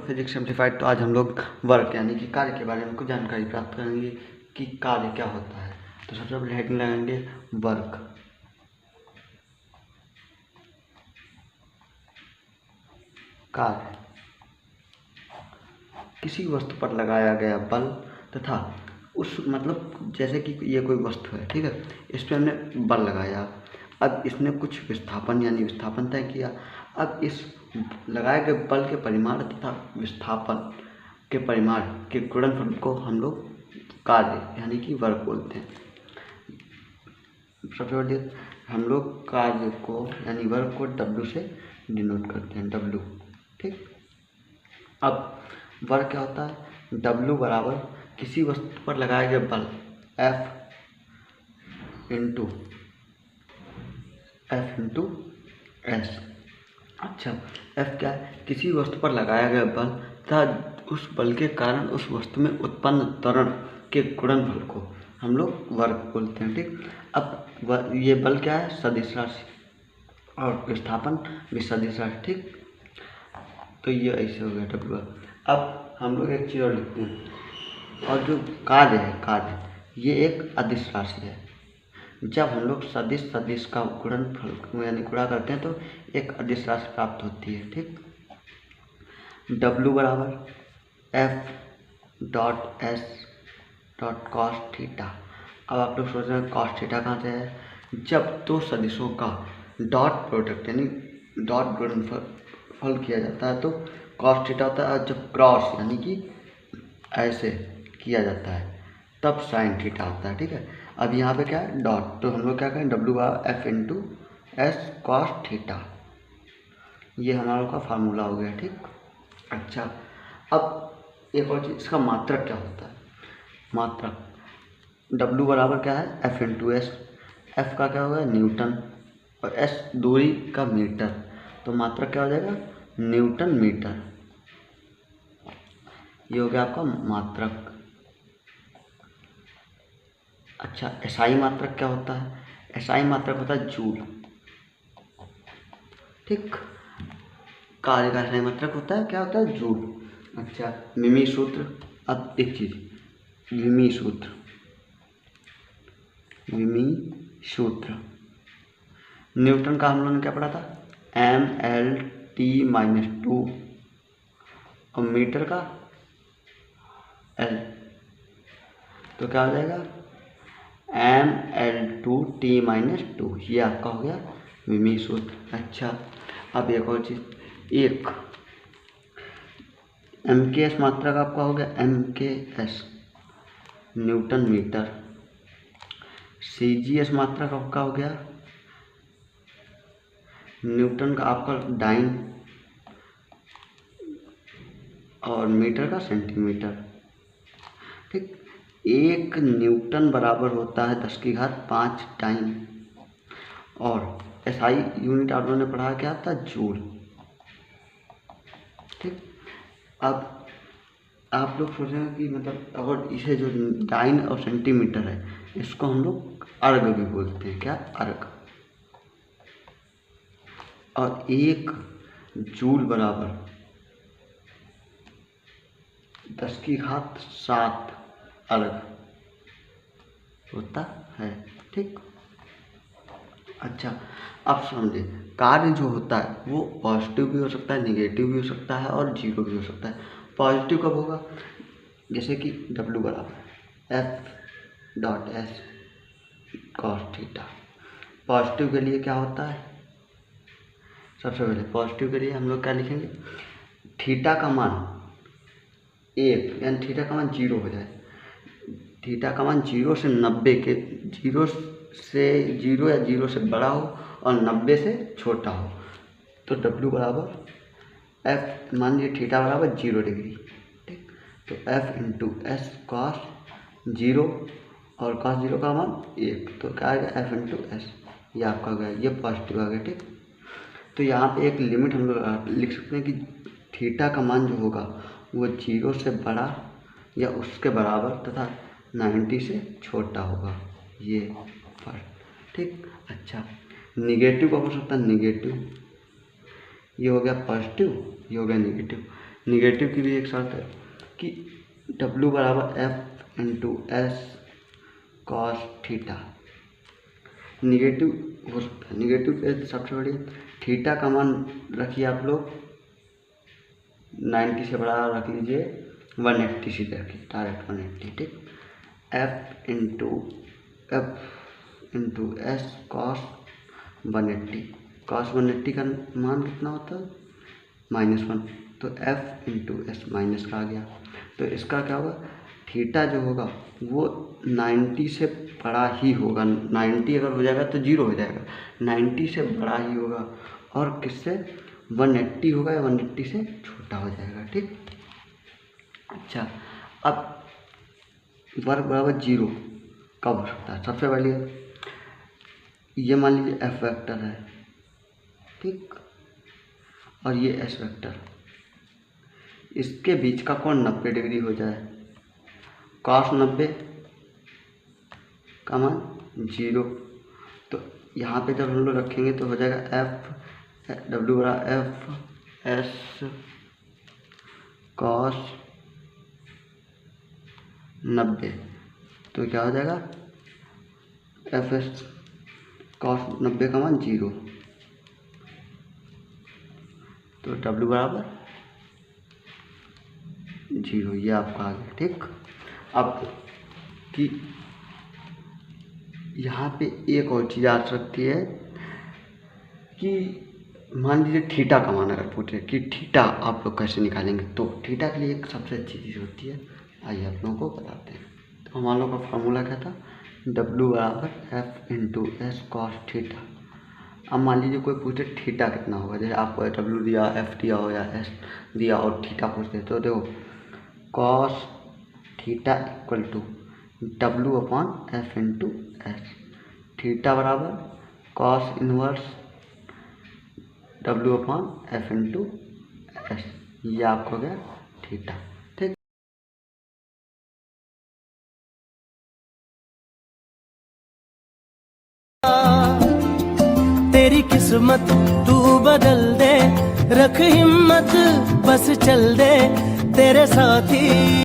Physics simplified. तो आज हम लोग वर्क यानी कि कार्य के बारे में कुछ जानकारी प्राप्त करेंगे कि कार्य क्या होता है। तो सबसे पहले हेडिंग लगाएंगे वर्क। कार्य किसी वस्तु पर लगाया गया बल तथा उस जैसे कि ये कोई वस्तु है, ठीक है, इस पर हमने बल लगाया। अब इसने कुछ विस्थापन यानी विस्थापन तय किया। अब इस लगाए गए बल के परिमाण तथा विस्थापन के परिमाण के गुणनफल को हम लोग कार्य यानी कि वर्क बोलते हैं। सबसे पहले हम लोग कार्य को यानी वर्क को W से डिनोट करते हैं, W, ठीक। अब वर्क क्या होता है? W बराबर किसी वस्तु पर लगाए गए बल F इंटू S। अच्छा, F क्या है? किसी वस्तु पर लगाया गया बल तथा उस बल के कारण उस वस्तु में उत्पन्न त्वरण के गुणनफल को हम लोग वर्क बोलते हैं, ठीक। अब ये बल क्या है? सदिश राशि, और विस्थापन भी सदिश राशि, ठीक। तो ये ऐसे हो गया W। अब हम लोग एक चीज़ और लिखते हैं, और जो कार्य है, कार्य ये एक अदिश राशि है। जब हम लोग सदिश का गुणनफल यानी गुणा करते हैं तो एक अदिश राशि प्राप्त होती है, ठीक। W बराबर F dot S dot cos theta. अब आप लोग सोच रहे हैं कॉस थीटा कहाँ से है? जब दो सदिशों का डॉट प्रोडक्ट यानी डॉट गुणनफल किया जाता है तो कॉस थीटा होता है, और जब क्रॉस यानी कि ऐसे किया जाता है तब साइन थीटा होता है, ठीक है। अब यहाँ पे क्या है? डॉट, तो हम लोग क्या करें? W बराबर F into S cos theta. ये हमारा का फार्मूला हो गया, ठीक। अच्छा, अब एक और चीज़, इसका मात्रक क्या होता है? मात्रक W बराबर क्या है? F into S। F का क्या होगा? न्यूटन, और S दूरी का मीटर, तो मात्रक क्या हो जाएगा? Newton metre. ये हो गया आपका मात्रक। अच्छा, SI मात्रक क्या होता है? SI मात्रक होता है जूल, ठीक। कार्य का SI मात्रक होता है, क्या होता है? जूल। अच्छा, मिमी सूत्र। अब एक चीज, विमी सूत्र न्यूटन का हम लोगों ने क्या पढ़ा था? MLT-2, और मीटर का L, तो क्या हो जाएगा? ML2T-2। ये आपका हो गया विमी सूत्र। अच्छा, अब एक और चीज, एक MKS मात्रक आपका हो गया MKS न्यूटन मीटर। CGS मात्रक आपका हो गया न्यूटन का आपका डाइन, और मीटर का सेंटीमीटर, ठीक। एक न्यूटन बराबर होता है 10⁵ डाइन, और SI यूनिट आप लोगों ने पढ़ा क्या था? जूल, ठीक। अब आप लोग सोच रहे हैं कि और इसे जो डाइन और सेंटीमीटर है इसको हम लोग अर्ग भी बोलते हैं, क्या? अर्ग। और एक जूल बराबर 10⁵ अर्ग होता है, ठीक। अच्छा, अब समझे, कार्य जो होता है वो पॉजिटिव भी हो सकता है, निगेटिव भी हो सकता है, और जीरो भी हो सकता है। पॉजिटिव कब होगा? जैसे कि W बराबर F dot S cos theta. Positive के लिए क्या होता है? सबसे पहले पॉजिटिव के लिए हम लोग क्या लिखेंगे? थीटा का मान 1 यानी थीटा का मान 0 हो जाए। थीटा का मान 0 से 90 के 0 या 0 से बड़ा हो और 90 से छोटा हो, तो W बराबर F, मान लीजिए थीटा बराबर 0 डिग्री, ठीक। तो F इंटू S कॉस 0, और कॉस 0 का मान 1, तो क्या आएगा? F into S। ये आपका हो गया, ये पॉजिटिव आ गया, ठीक। तो यहाँ पे एक लिमिट हम लोग लिख सकते हैं कि थीटा का मान जो होगा वो 0 से बड़ा या उसके बराबर तथा 90 से छोटा होगा, ये फर्स्ट, ठीक। अच्छा, निगेटिव का हो सकता है निगेटिव, ये हो गया पॉजिटिव, ये हो गया निगेटिव। निगेटिव की भी एक शर्त है कि W बराबर F into S cos theta. Negative हो सकता है, निगेटिव पे सबसे बढ़िया थीटा का मान रखिए आप लोग 90 से बड़ा रख लीजिए, 180 सीधे रखिए, डायरेक्ट 180, ठीक। F into S cos 180, cos 180 का मान कितना होता है -1, तो F इंटू एस माइनस का आ गया। तो इसका क्या होगा, थीटा जो होगा वो 90 से बड़ा ही होगा। 90 अगर हो जाएगा तो 0 हो जाएगा, 90 से बड़ा ही होगा, और किससे 180 होगा या 180 से छोटा हो जाएगा, ठीक। अच्छा, अब वर्ग बराबर 0 कब हो सकता है, सबसे पहले ये मान लीजिए F वेक्टर है, ठीक, और ये S वेक्टर, इसके बीच का कोण 90 डिग्री हो जाए, cos 90 का मान 0, तो यहाँ पे जब हम लोग रखेंगे तो हो जाएगा W बराबर F S cos 90, तो क्या हो जाएगा F S cos 90 का मान 0, तो W बराबर 0, ये आपका आ गया, ठीक। अब कि यहाँ पे एक और चीज़ आ सकती है कि मान लीजिए थीटा का मान अगर पूछे कि थीटा आप लोग कैसे निकालेंगे, तो थीटा के लिए एक सबसे अच्छी चीज़ होती है, आइए आप लोगों को बताते हैं। तो हमारे लोग का फॉर्मूला क्या था, W बराबर F into S cos theta. अब मान लीजिए कोई पूछे थीटा कितना होगा, जैसे आपको W दिया, F दिया हो या S दिया और थीटा पूछते, तो देखो cos theta equal to W upon F into S, theta बराबर cos inverse W upon F into S, ये आपको हो गया थीटा, ठीक। तेरी किस्मत तू बदल दे, रख हिम्मत बस चल दे, तेरे साथी